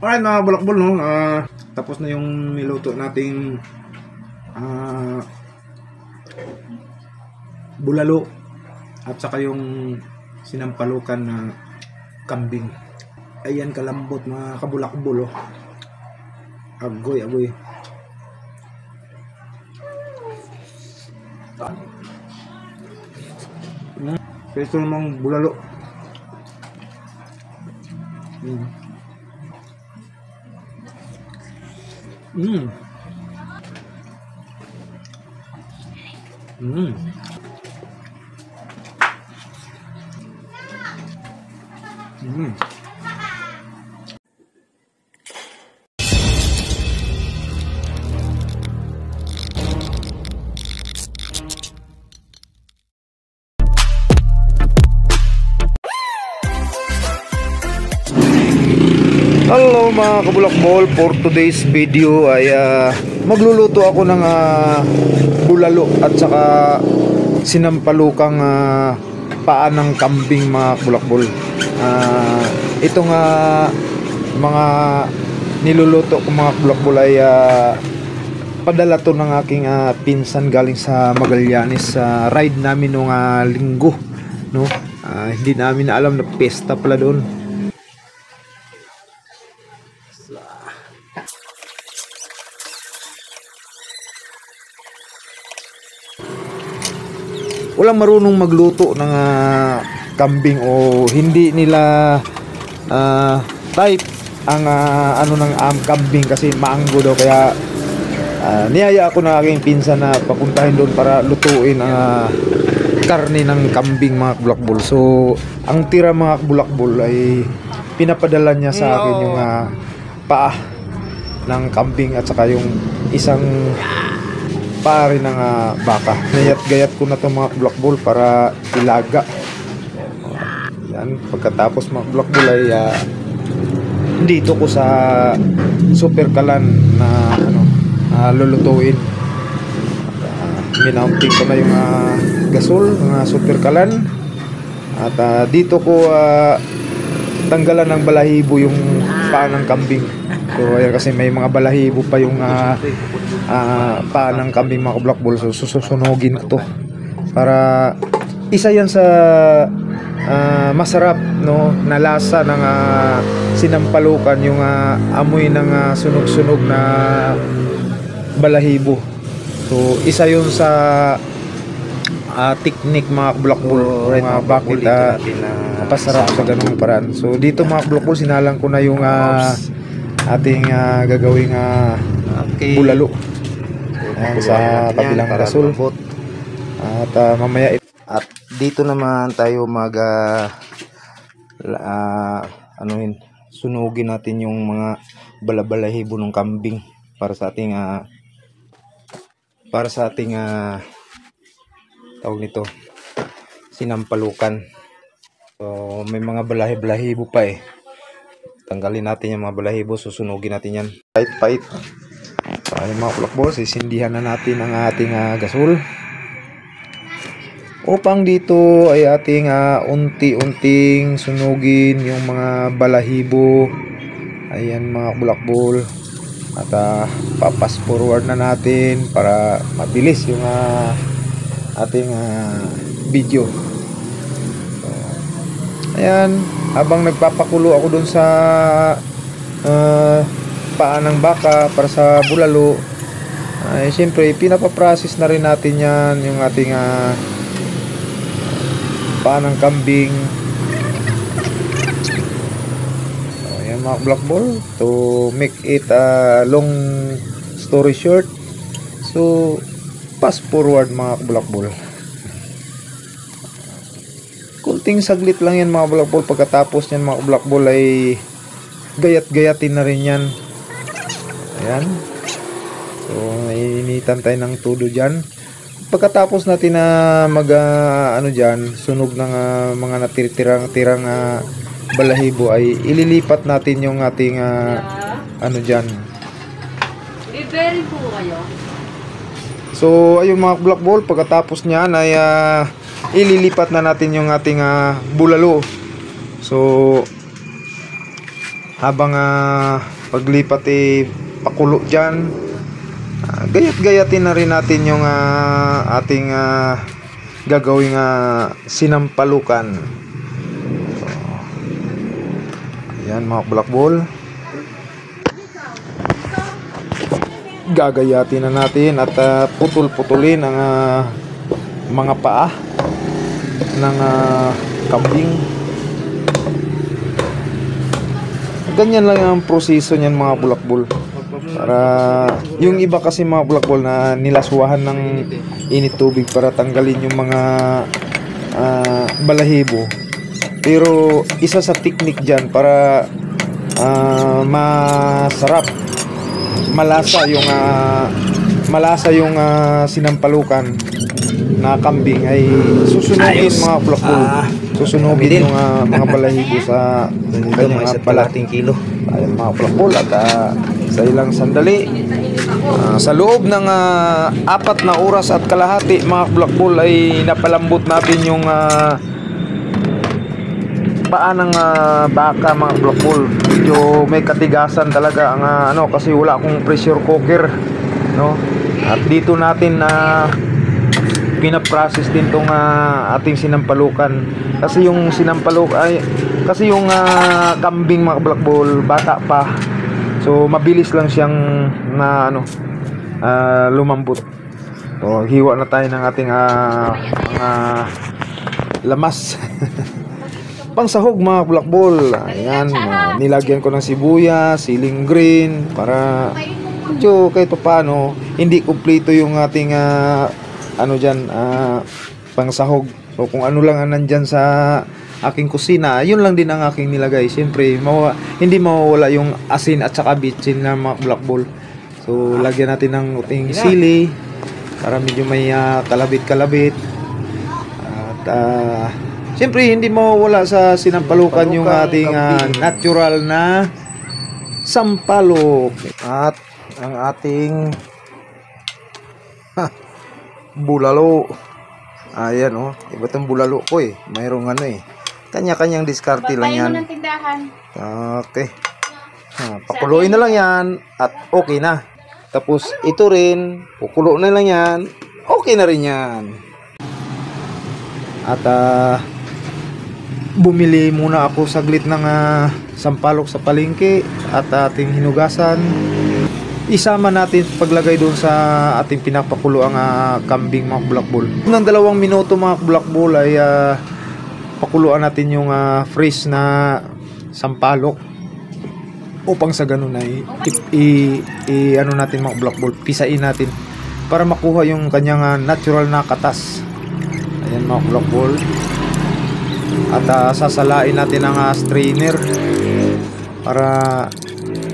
Alright mga bulakbol, no? Tapos na yung niluto nating bulalo at saka yung sinampalukan na kambing. Ayan kalambot mga kabulakbol, oh. Agoy, agoy. Peso namang bulalo. Mm. Mm. Mm. Mm. Hello mga kabulakbol, for today's video ay magluluto ako ng bulalo at saka sinampalukang paa ng kambing mga kabulakbol. Itong mga niluluto ko mga kabulakbol ay padala to ng aking pinsan galing sa Magallanes sa ride namin nung linggo, no? Hindi namin alam na pesta pala doon. Walang marunong magluto ng kambing o hindi nila type ang ano ng kambing kasi maanggo daw, kaya niyaya ako ng aking pinsan na papuntahin doon para lutuin ang karne ng kambing mga bulakbol. So ang tira mga bulakbol ay pinapadala niya sa akin yung paa ng kambing at saka yung isang pare ng baka. Gayat-gayat ko na itong mga bulakbol para ilaga. Yan. Pagkatapos mga bulakbol ay dito ko sa super kalan na lulutuin. Minaunting ko na yung gasol ng super kalan at dito ko tanggalan ng balahibo yung paa ng kambing. So ayan, kasi may mga balahibo pa yung paa ng kambing mga kabulakbol. So susunugin ko to para isa yan sa masarap, no, na lasa ng sinampalukan, yung amoy ng sunog-sunog na balahibo. So isa yun sa technique mga kabulakbol, right, bakit napasarap sa ganung paraan. So dito mga kabulakbol sinalang ko na yung ating gagawing bulalo sa kabilang gasol at mamaya at dito naman tayo mag sunugin natin yung mga balabalahibo ng kambing para sa ating tawag nito sinampalukan. So may mga balahibo pa tanggalin natin yung mga balahibo, susunugin natin yan. Pait-pait. So ayun mga bulakbol, sisindihan na natin ang ating gasol upang dito ay ating unti-unting sunugin yung mga balahibo. Ayan mga bulakbol, at papas forward na natin para mabilis yung ating video. So, ayan, habang nagpapakulo ako dun sa paa ng baka para sa bulalo, ay siyempre pinapaprocess na rin natin yan, yung ating paa ng kambing. So, ayan mga bulakbol, to make it long story short, so fast forward mga bulakbol. Kunting saglit lang yan mga bulakbol. Pagkatapos yan mga bulakbol ay gayat-gayatin na rin yan. Ayan. So initan tayo ng todo dyan. Pagkatapos natin na dyan, sunog ng mga natirang balahibo, ay ililipat natin yung ating dyan. Biberi po kayo. So ayun mga bulakbol, pagkatapos nyan ay ililipat na natin yung ating bulalo. So habang paglipat pakulo dyan, gayat-gayatin na rin natin yung ating gagawing sinampalukan. So, ayan mga bulakbol, gagayatin na natin at putol-putulin ang mga paa ng kambing. Ganyan lang ang proseso niyan mga bulakbol. Para yung iba kasi mga bulakbol na nilaswahan ng init tubig para tanggalin yung mga balahibo. Pero isa sa technique dyan para masarap, malasa yung sinampalukan na kambing ay susunugin mga bulakbol. Susunugin yung mga balahibo sa kanyang balat. Kilo. Ayan mga bulakbol, at sa ilang sandali, sa loob ng 4 na oras at kalahati mga bulakbol ay napalambot natin yung paa ng baka mga bulakbol. Medyo may katigasan talaga ang kasi wala akong pressure cooker, no? At dito natin pinaprocess din tong ating sinampalukan, kasi yung kambing mga bulakbol bata pa, so mabilis lang siyang lumambot. So hiwa na tayo ng ating mga lamas. Pangsahog mga bulakbol, ayan, nilagyan ko ng sibuyas, siling green para medyo kahit paano hindi kumpleto yung ating pangsahog. So kung ano lang ang nandyan sa aking kusina, yun lang din ang aking nilagay. Siyempre hindi mawawala yung asin at saka bitsin na mga bulakbol. So lagyan natin ng uting sili para medyo may kalabit-kalabit. At siyempre hindi mawawala sa sinampalukan yung ating natural na sampalok. At ang ating bulalo. Ayan iba itong bulalo ko mayroong kanya-kanyang diskarte lang yan. Ng tindahan. Okay. Pakuluin na lang yan at okay na. Tapos ito rin, kukulo na lang yan, okay na rin yan. At bumili muna ako saglit ng sampalok sa palengke at ating hinugasan. Isama natin paglagay doon sa ating pinapakulo ang kambing mga bulakbol. Ng 2 minuto mga bulakbol ay pakuluan natin yung fresh na sampalok, upang sa ganun ay natin mga bulakbol, pisain natin para makuha yung kanyang natural na katas. Ayan mga bulakbol. At sasalain natin ang strainer para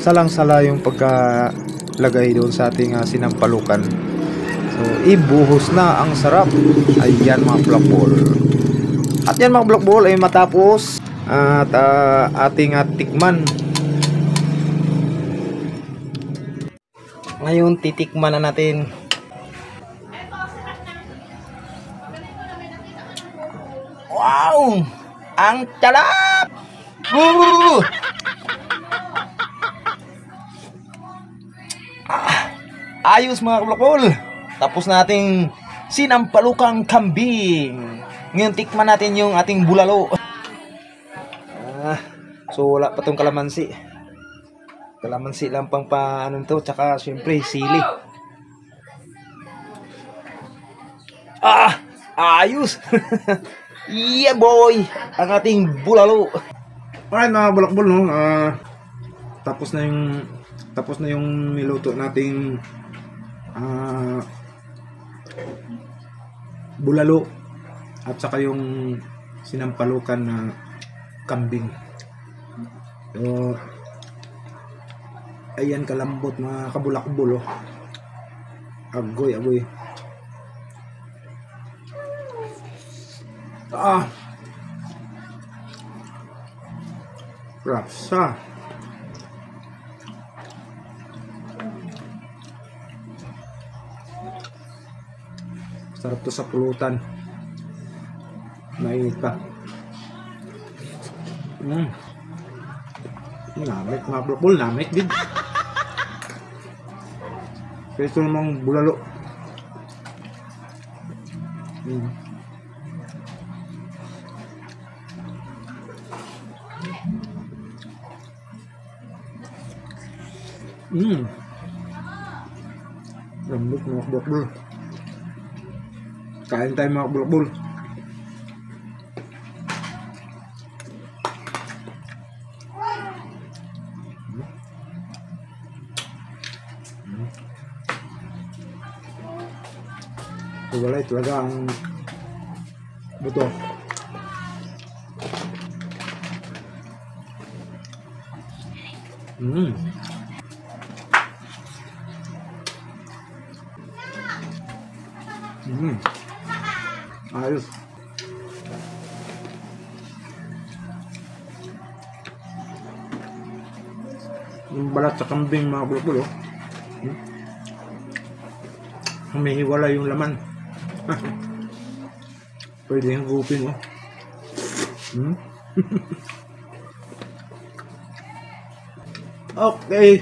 salang-sala yung pagkalagay doon sa ating sinampalukan. So ibuhos na ang sarap. Ayan mga bulakbol. At yan mga bulakbol ay matapos at ating tikman. Ngayon titikman na natin. Wow! Ang talap! Woo! Ayos mga bulakbol. Tapos nating sinampalukang kambing. Ngayon tikman natin yung ating bulalo. So wala pa tong kalamansi. Kalamansi lang pang to, tsaka syempre sili. Ayos. Yeah boy, ang ating bulalo. Alright mga bulakbol, no? Tapos na yung niluto nating bulalo at saka yung sinampalukan na kambing. So ayan kalambot mga kabulakbol, agoy. Rapsa. Sarap to sa pulutan. Mainit pa. Namit mga bulakbol, namit din. Peso namang bulalo. Lambot mga bulakbol. Kain tayo mga bulakbol. Wala talaga ang buto. Ayos. Yung balat sa kambing mga bulok-bulok. Humihiwala yung laman. Pwede yung gupin, oh. Okay.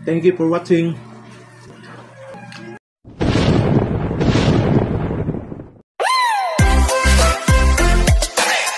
Thank you for watching.